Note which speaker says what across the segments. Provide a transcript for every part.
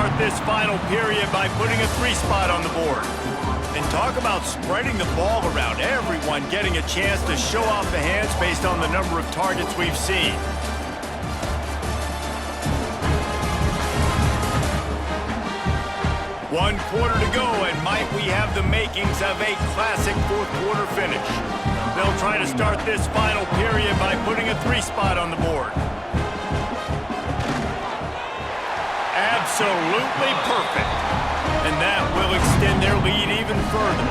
Speaker 1: start this final period by putting a 3-spot on the board. And talk about spreading the ball around, everyone getting a chance to show off the hands based on the number of targets we've seen. One quarter to go, and might we have the makings of a classic fourth-quarter finish. They'll try to start this final period by putting a 3-spot on the board. Absolutely perfect. And that will extend their lead even further.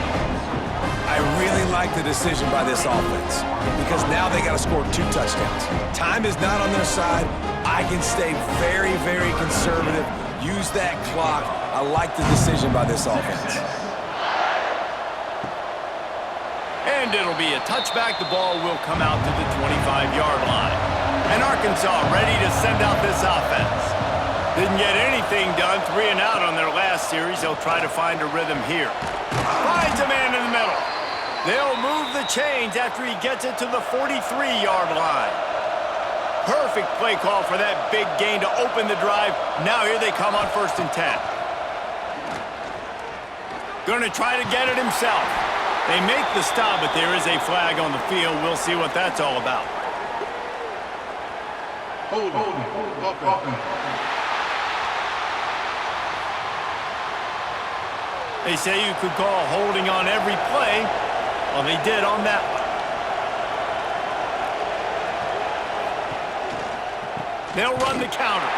Speaker 2: I really like the decision by this offense because now they got to score 2 touchdowns. Time is not on their side. I can stay very, very conservative. Use that clock. I like the decision by this offense.
Speaker 1: And it'll be a touchback. The ball will come out to the 25-yard line. And Arkansas ready to send out this offense. Didn't get anything done, 3 and out on their last series. They'll try to find a rhythm here. Finds a man in the middle. They'll move the chains after he gets it to the 43-yard line. Perfect play call for that big gain to open the drive. Now here they come on 1st and 10. Going to try to get it himself. They make the stop, but there is a flag on the field. We'll see what that's all about.
Speaker 3: Hold on.
Speaker 1: They say you could call holding on every play. Well, they did on that one. They'll run the counter.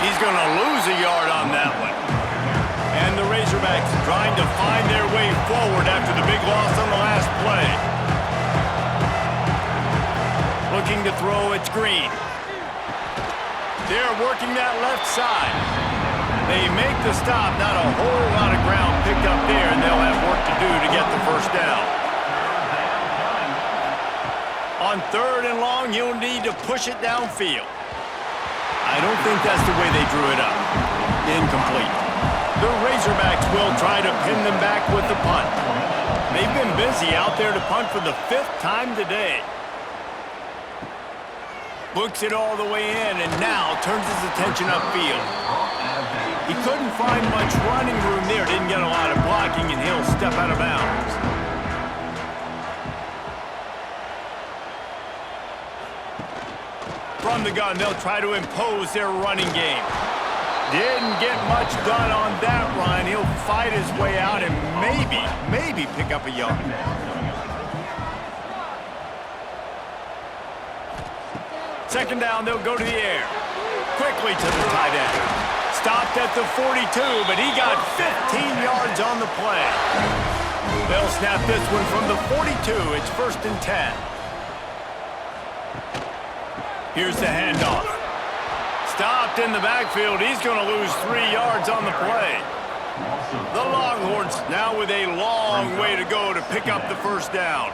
Speaker 1: He's going to lose a yard on that one. And the Razorbacks trying to find their way forward after the big loss on the last play. Looking to throw, it's Green. They're working that left side. They make the stop, not a whole lot of ground picked up there, and they'll have work to do to get the first down. On 3rd and long, you'll need to push it downfield. I don't think that's the way they drew it up. Incomplete. The Razorbacks will try to pin them back with the punt. They've been busy out there to punt for the 5th time today. Books it all the way in, and now turns his attention upfield. He couldn't find much running room there, didn't get a lot of blocking, and he'll step out of bounds. From the gun, they'll try to impose their running game. Didn't get much done on that run. He'll fight his way out and maybe pick up a yard. Second down, they'll go to the air. Quickly to the tight end. Stopped at the 42, but he got 15 yards on the play. They'll snap this one from the 42. It's 1st and 10. Here's the handoff. Stopped in the backfield. He's going to lose 3 yards on the play. The Longhorns now with a long way to go to pick up the first down.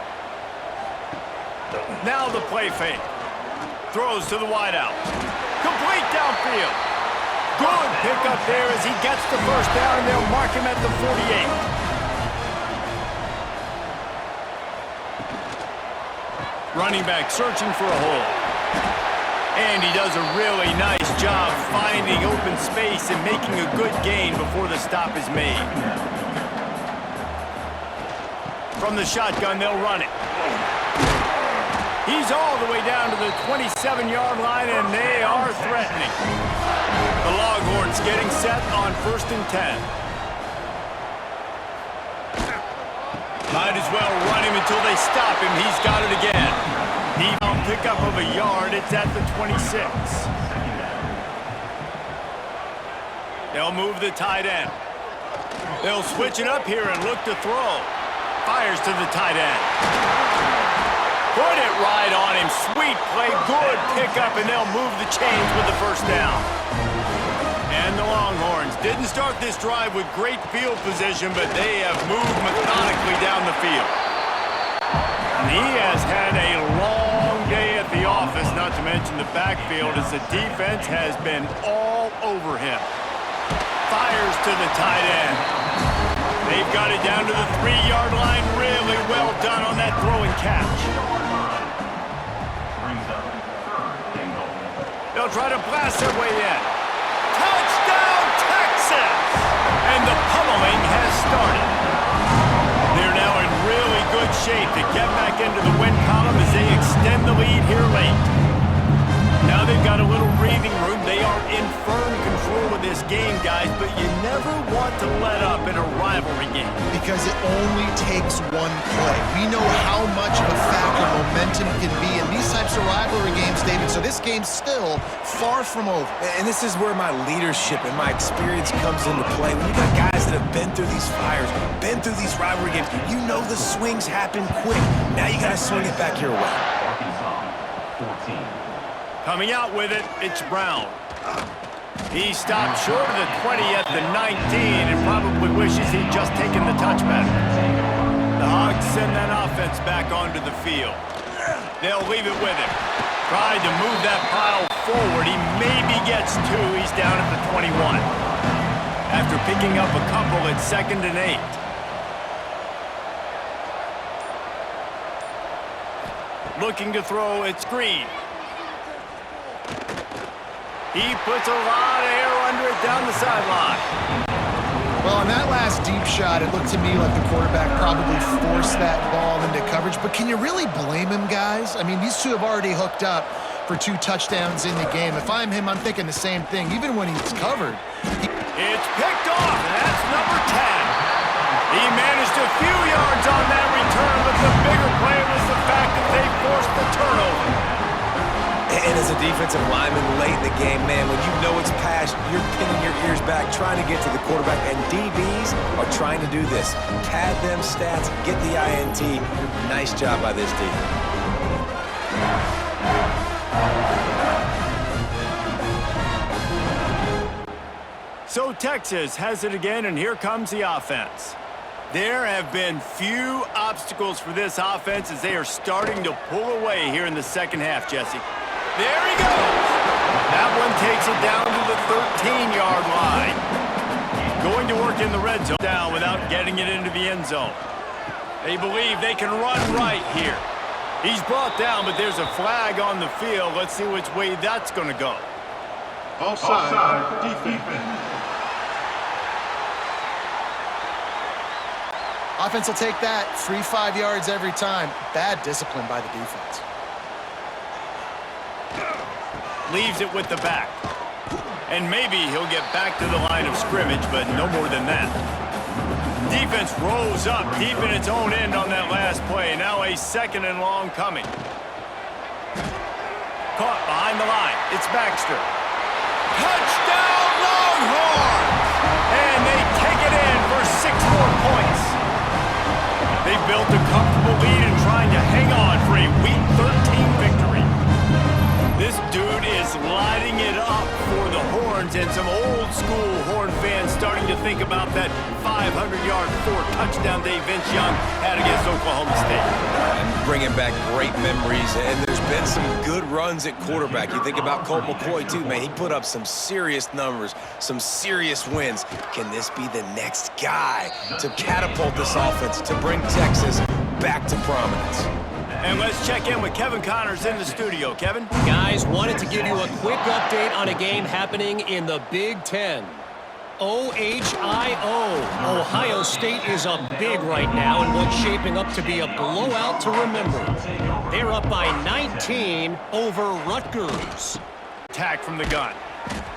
Speaker 1: Now the play fake. Throws to the wideout. Complete downfield. Good pickup there as he gets the first down, and they'll mark him at the 48. Running back searching for a hole. And he does a really nice job finding open space and making a good gain before the stop is made. From the shotgun, they'll run it. He's all the way down to the 27-yard line, and they are threatening. The Longhorns getting set on 1st and 10. Might as well run him until they stop him. He's got it again. He will pick up of a yard. It's at the 26. They'll move the tight end. They'll switch it up here and look to throw. Fires to the tight end. Put it right on him. Sweet play. Good pickup, and they'll move the chains with the first down. And the Longhorns didn't start this drive with great field position, but they have moved methodically down the field. And he has had a long day at the office, not to mention the backfield, as the defense has been all over him. Fires to the tight end. They've got it down to the 3-yard line. Really well done on that throw and catch. They'll try to blast their way in. Touchdown, Texas! lead here late. Now they've got a little breathing room. They are in firm control of this game, guys, but you never want to let up in a rivalry game.
Speaker 4: Because it only takes one play. We know how much of a factor momentum can be in these types of rivalry games, David, so this game's still far from over.
Speaker 2: And this is where my leadership and my experience comes into play. When you got guys that have been through these fires, been through these rivalry games, you know the swings happen quick. Now you got to swing it back your way.
Speaker 1: Coming out with it, it's Brown. He stopped short of the 20 at the 19 and probably wishes he'd just taken the touchback. The Hogs send that offense back onto the field. They'll leave it with him. Tried to move that pile forward. He maybe gets two. He's down at the 21. After picking up a couple at 2nd and 8. Looking to throw, it's Green. He puts a lot of air under it down the sideline.
Speaker 4: Well, on that last deep shot, it looked to me like the quarterback probably forced that ball into coverage. But can you really blame him, guys? I mean, these two have already hooked up for 2 touchdowns in the game. If I'm him, I'm thinking the same thing, even when he's covered.
Speaker 1: It's picked off, and that's number 10. He managed a few yards on that return, but the bigger play was the fact that they forced the turnover.
Speaker 2: And as a defensive lineman late in the game, man, when you know it's past, you're pinning your ears back, trying to get to the quarterback, and DBs are trying to do this. Pad them stats, get the INT. Nice job by this team.
Speaker 1: So Texas has it again, and here comes the offense. There have been few obstacles for this offense as they are starting to pull away here in the second half, Jesse. There he goes. That one takes it down to the 13-yard line. Going to work in the red zone down without getting it into the end zone. They believe they can run right here. He's brought down, but there's a flag on the field. Let's see which way that's going to go.
Speaker 3: Offside, defense.
Speaker 4: Offense will take that. Free 5 yards every time. Bad discipline by the defense.
Speaker 1: Leaves it with the back. And maybe he'll get back to the line of scrimmage, but no more than that. Defense rolls up deep in its own end on that last play. Now a 2nd and long coming. Caught behind the line. It's Baxter. Touchdown, Longhorns! And they take it in for 6 more points. They've built a comfortable lead and trying to hang on for a Week 13 victory. This dude is lighting it up for the Horns, and some old-school Horn fans starting to think about that 500-yard, 4-touchdown day Vince Young had against Oklahoma State.
Speaker 2: Bringing back great memories, and there's been some good runs at quarterback. You think about Colt McCoy, too, man. He put up some serious numbers, some serious wins. Can this be the next guy to catapult this offense, to bring Texas back to prominence?
Speaker 1: And let's check in with Kevin Connors in the studio. Kevin?
Speaker 5: Guys, wanted to give you a quick update on a game happening in the Big Ten. OHIO. Ohio State is up big right now in what's shaping up to be a blowout to remember. They're up by 19 over Rutgers.
Speaker 1: Attack from the gun.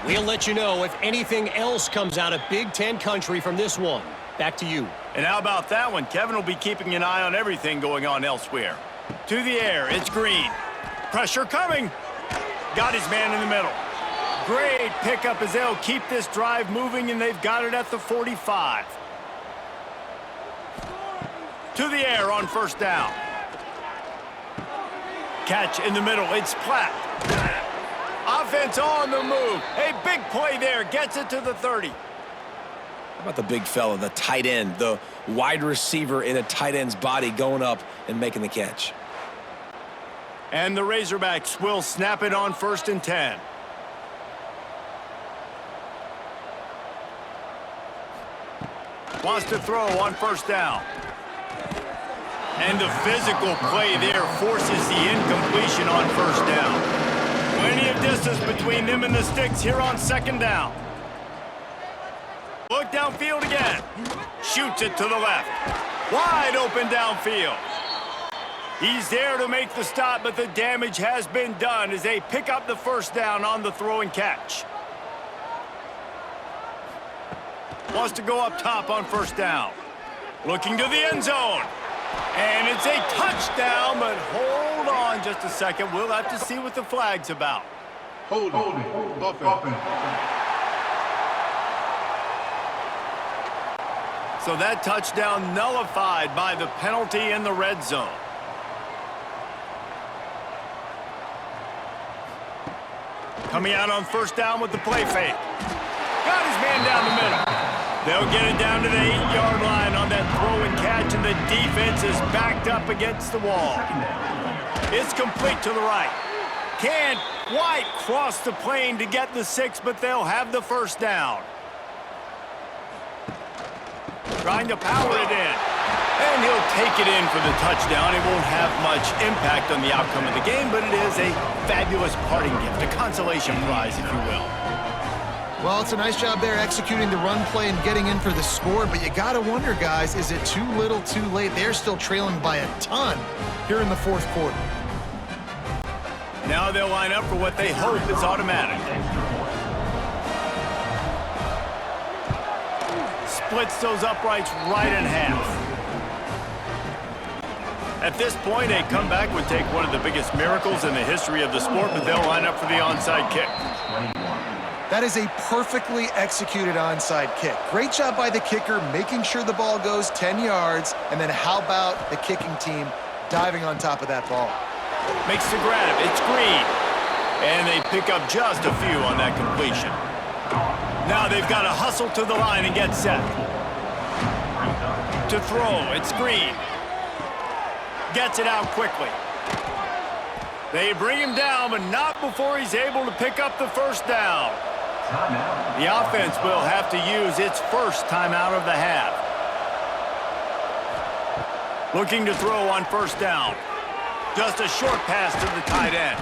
Speaker 5: We'll let you know if anything else comes out of Big Ten country from this one. Back to you.
Speaker 1: And how about that one? Kevin will be keeping an eye on everything going on elsewhere. To the air, it's Green. Pressure coming. Got his man in the middle. Great pickup as they'll keep this drive moving, and they've got it at the 45. To the air on 1st down. Catch in the middle, it's Platt. Offense on the move. A big play there, gets it to the 30.
Speaker 2: How about the big fella, the tight end, the wide receiver in a tight end's body going up and making the catch?
Speaker 1: And the Razorbacks will snap it on 1st and 10. Wants to throw on 1st down. And the physical play there forces the incompletion on 1st down. Plenty of distance between them and the sticks here on 2nd down. Look downfield again. Shoots it to the left. Wide open downfield. He's there to make the stop, but the damage has been done as they pick up the first down on the throw and catch. Wants to go up top on first down. Looking to the end zone. And it's a touchdown, but hold on just a second. We'll have to see what the flag's about.
Speaker 3: Holding. Offense.
Speaker 1: So that touchdown nullified by the penalty in the red zone. Coming out on first down with the play fake. Got his man down the middle. They'll get it down to the 8-yard line on that throw and catch, and the defense is backed up against the wall. It's complete to the right. Can't quite cross the plane to get the 6, but they'll have the first down. Trying to power it in. And he'll take it in for the touchdown. It won't have much impact on the outcome of the game, but it is a fabulous parting gift, a consolation prize, if you will.
Speaker 4: Well, it's a nice job there executing the run play and getting in for the score, but you got to wonder, guys, is it too little too late? They're still trailing by a ton here in the fourth quarter.
Speaker 1: Now they'll line up for what they hope is automatic. Splits those uprights right in half. At this point, a comeback would take one of the biggest miracles in the history of the sport, but they'll line up for the onside kick.
Speaker 4: That is a perfectly executed onside kick. Great job by the kicker, making sure the ball goes 10 yards, and then how about the kicking team diving on top of that ball?
Speaker 1: Makes the grab. It's Green. And they pick up just a few on that completion. Now they've got to hustle to the line and get set. To throw, it's Green. Gets it out quickly. They bring him down, but not before he's able to pick up the first down. The offense will have to use its first timeout of the half. Looking to throw on first down. Just a short pass to the tight end.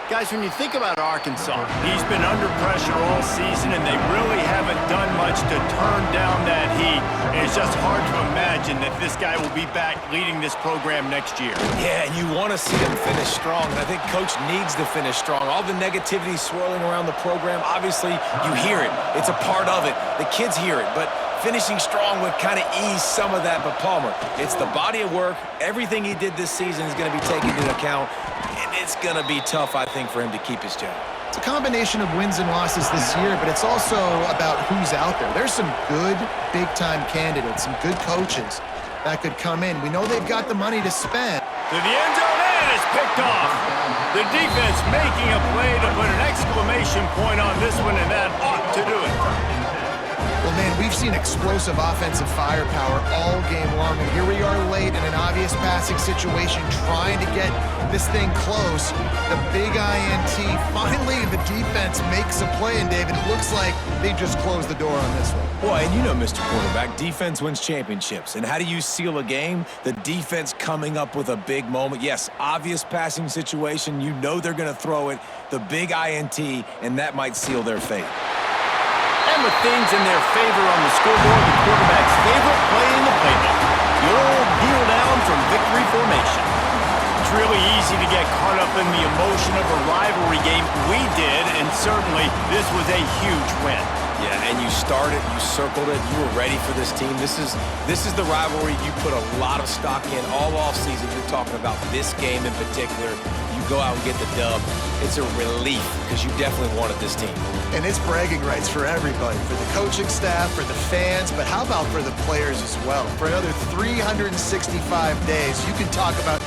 Speaker 1: Guys, when you think about Arkansas, he's been under pressure all season, and they really haven't done much to turn down that heat. And it's just hard to imagine that this guy will be back leading this program next year.
Speaker 2: Yeah, and you want to see them finish strong, and I think Coach needs to finish strong. All the negativity swirling around the program, obviously, you hear it. It's a part of it. The kids hear it, but finishing strong would kind of ease some of that. But Palmer, it's the body of work. Everything he did this season is going to be taken into account, and it's going to be tough, I think, for him to keep his job.
Speaker 4: It's a combination of wins and losses this year, but it's also about who's out there. There's some good big-time candidates, some good coaches that could come in. We know they've got the money to spend.
Speaker 1: To the end zone, and it's picked off. The defense making a play to put an exclamation point on this one, and that ought to do it.
Speaker 4: Well, man, we've seen explosive offensive firepower all game long, and here we are late in an obvious passing situation trying to get this thing close. The big INT, finally the defense makes a play, and David, it looks like they just closed the door on this one.
Speaker 2: Boy, and you know, Mr. Quarterback, defense wins championships. And how do you seal a game? The defense coming up with a big moment. Yes, obvious passing situation. You know they're going to throw it. The big INT, and that might seal their fate.
Speaker 1: And with things in their favor on the scoreboard, the quarterback's favorite play in the playbook. The old kneel down from victory formation. It's really easy to get caught up in the emotion of a rivalry game. We did, and certainly this was a huge win.
Speaker 2: Yeah, and you started, you circled it, you were ready for this team. This is the rivalry you put a lot of stock in all offseason. You're talking about this game in particular. You go out and get the dub. It's a relief because you definitely wanted this team.
Speaker 4: And it's bragging rights for everybody, for the coaching staff, for the fans, but how about for the players as well? For another 365 days, you can talk about